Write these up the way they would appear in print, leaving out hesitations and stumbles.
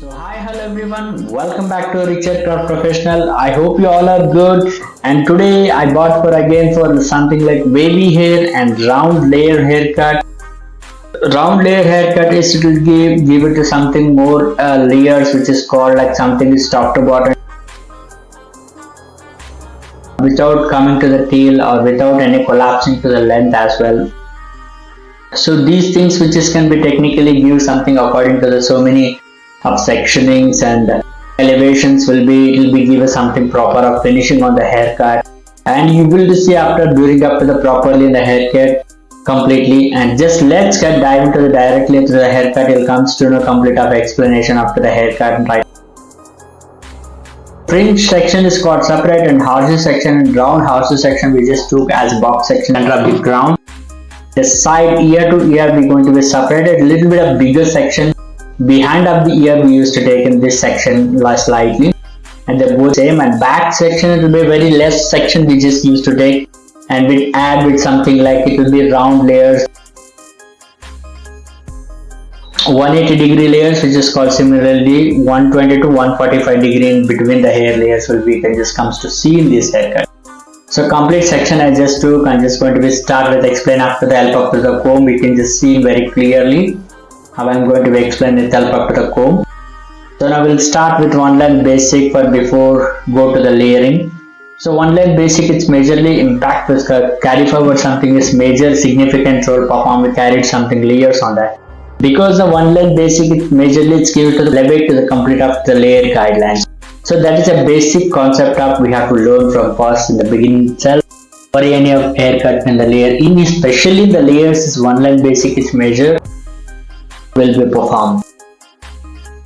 Hi, hello everyone. Welcome back to Richard Craft Professional. I hope you all are good. And today I bought for something like wavy hair and round layer haircut. Round layer haircut is to give it to something more layers, which is called like something is top to bottom, without coming to the tail or without any collapsing to the length as well. So these things which is can be technically give something according to the so many of sectionings and elevations will be give us something proper of finishing on the haircut, and you will see after doing up to the properly in the haircut completely. And just let's get dive into the directly to the haircut. It comes to know complete of explanation after the haircut, right? Fringe section is called separate, and horses section and round horses section we just took as box section under the ground. The side ear to ear we going to be separated. A little bit of bigger section behind of the ear we used to take in this section slightly, and they're both same. And back section it will be very less section we just used to take, and we add with something like it will be round layers, 180-degree layers, which is called similarly 120 to 145 degree in between the hair layers will be can just comes to see in this haircut. So complete section I just took. I'm just going to be start with explain after the help of the comb. We can just see very clearly how I'm going to be explain with help of the comb. So now we'll start with one line basic for before go to the layering. So one line basic, it's majorly impact with carry forward something is major significant role perform. We carried something layers on that, because the one line basic it majorly it's given to the elevate to the complete of the layer guidelines. So that is a basic concept of we have to learn from first in the beginning itself for any of haircut and the layer in, especially the layers is one line basic is measure will be performed.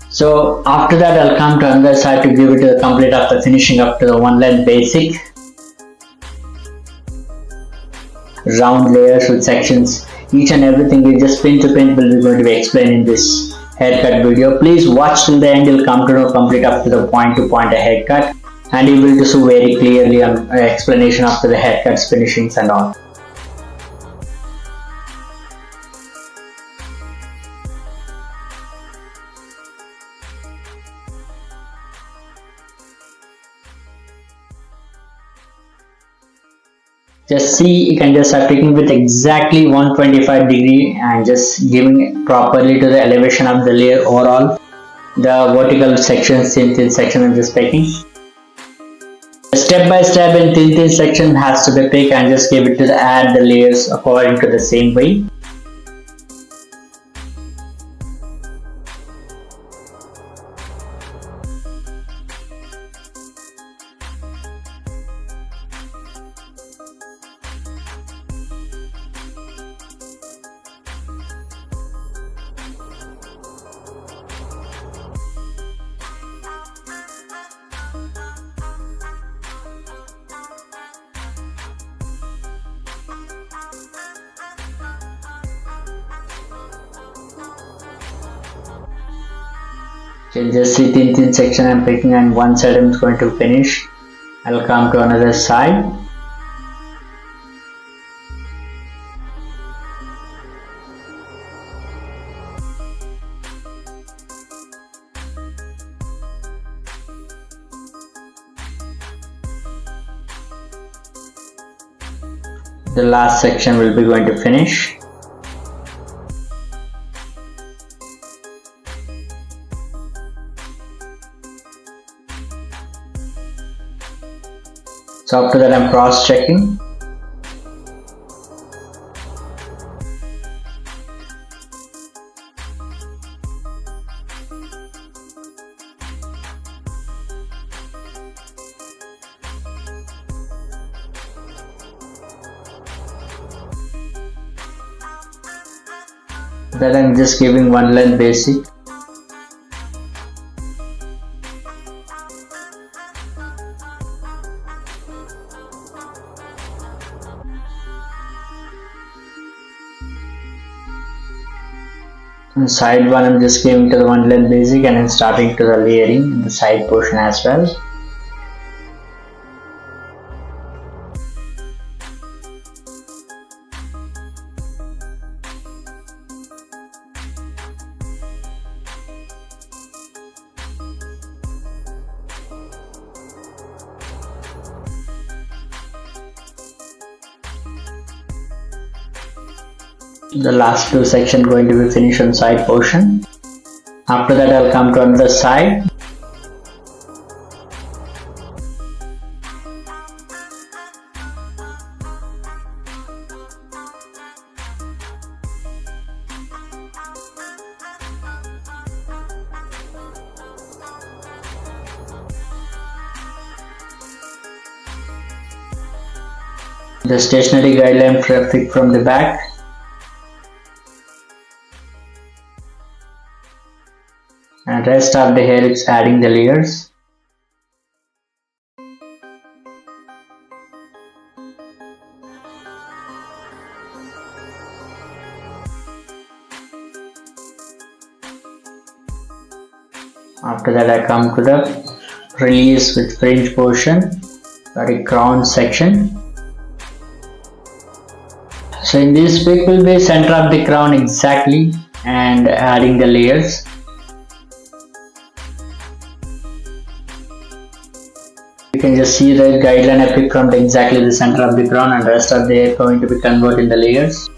So after that I'll come to another side to give it to the complete after finishing up to the one line basic round layers with sections each and everything we just pin to pin will be going to be explained in this haircut video. Please watch till the end. You'll come to know complete up to the point to point a haircut, and you will do so very clearly on explanation after the haircuts finishings and all. Just see, you can just start taking with exactly 125 degree and just giving properly to the elevation of the layer overall. The vertical section, thin section I'm just picking. Step by step in thin section has to be picked and just give it to the add the layers according to the same way. You can just see thin section I'm picking, and one side I'm going to finish. I'll come to another side. The last section will be going to finish. So after that I'm cross checking. That I'm just giving one line basic. And side one I'm just giving to the one line basic, and I'm starting to the layering in the side portion as well. The last two sections going to be finished on side portion. After that I'll come to another side. The stationary guideline traffic from the back. And rest of the hair it's adding the layers. After that I come to the release with fringe portion, sorry, crown section. So in this pic will be center of the crown exactly and adding the layers. You can just see the guideline I picked from exactly the center of the crown, and rest of the hair going to be converted in the layers.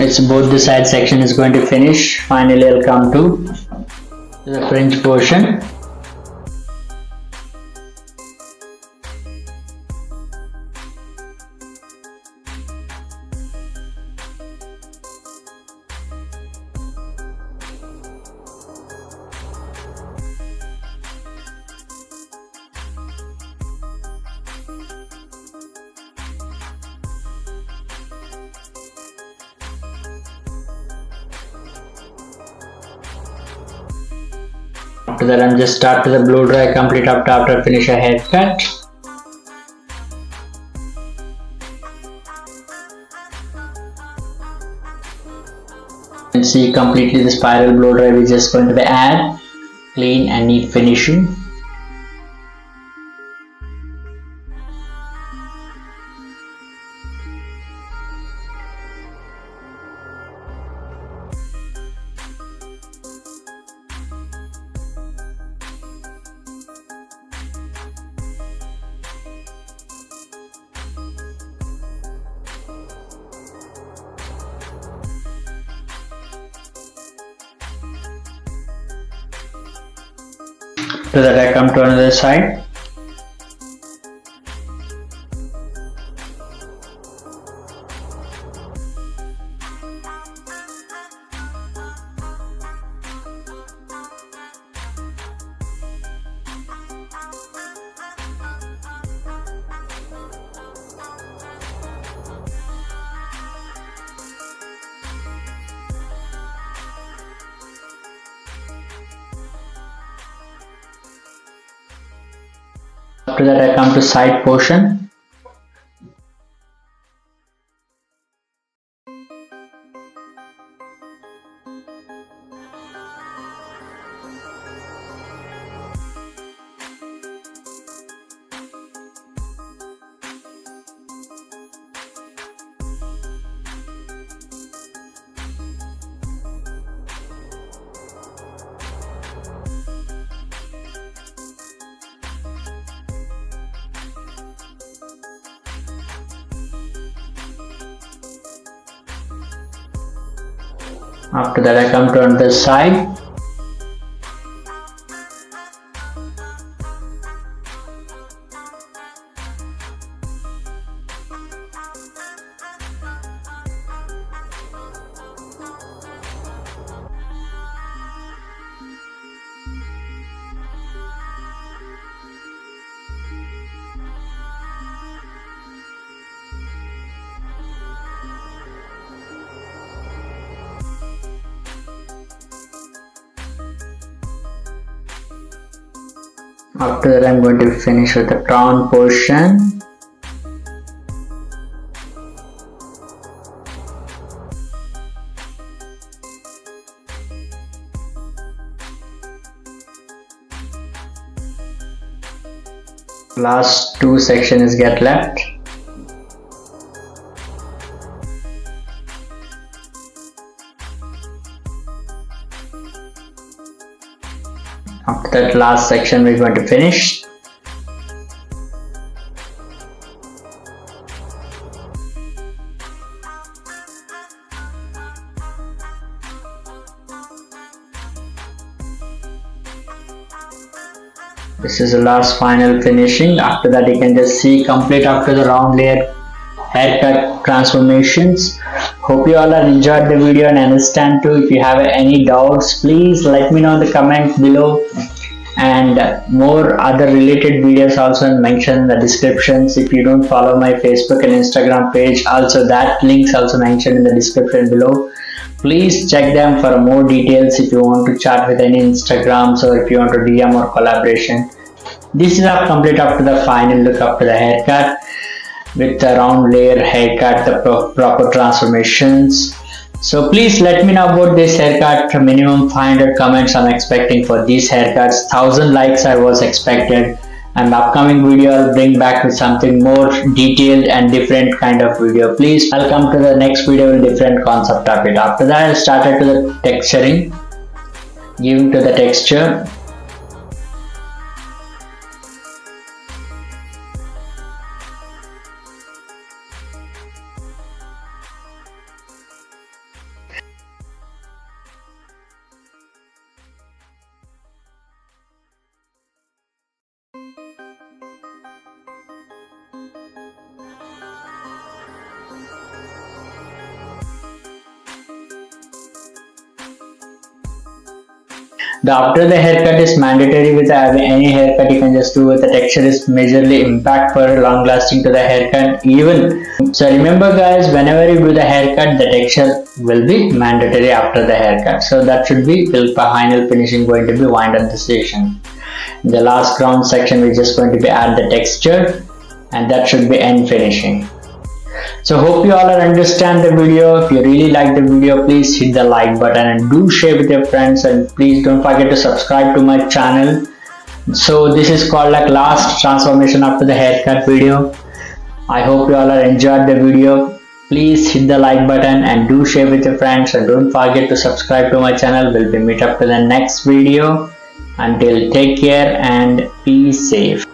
It's both the side section is going to finish. Finally I'll come to the fringe portion. After that I'm just start to the blow dry complete after finish a haircut. You can see completely the spiral blow dry is just going to be add clean and neat finishing. So that I come to another side. After that I come to side portion. After that I come to another side. After that I'm going to finish with the crown portion. last two sections get left. After that last section we're going to finish. This is the last final finishing. After that you can just see complete after the round layer haircut transformations. Hope you all have enjoyed the video and understand too. If you have any doubts, please let me know in the comments below, and more other related videos also mentioned in the descriptions. If you don't follow my Facebook and Instagram page, also that links also mentioned in the description below. Please check them for more details if you want to chat with any Instagrams or if you want to DM or collaboration. This is our complete after the final look after the haircut with the round layer haircut, the proper transformations. So please let me know about this haircut. Minimum 500 comments I'm expecting for these haircuts. 1000 likes I was expected. And upcoming video I'll bring back with something more detailed and different kind of video. Please, I'll come to the next video with different concept of it. After that, I'll start to the texturing, giving to the texture. After the haircut is mandatory with any haircut you can just do with the texture is majorly impact for long lasting to the haircut even. So remember guys, whenever you do the haircut the texture will be mandatory after the haircut. So that should be till final finishing going to be wind up the station. In the last ground section we're just going to be add the texture, and that should be end finishing. So hope you all understand the video. If you really like the video, please hit the like button and do share with your friends, and please don't forget to subscribe to my channel. So this is called like last transformation after the haircut video. I hope you all are enjoyed the video. Please hit the like button and do share with your friends, and don't forget to subscribe to my channel. We'll be meet up to the next video. Until take care and be safe.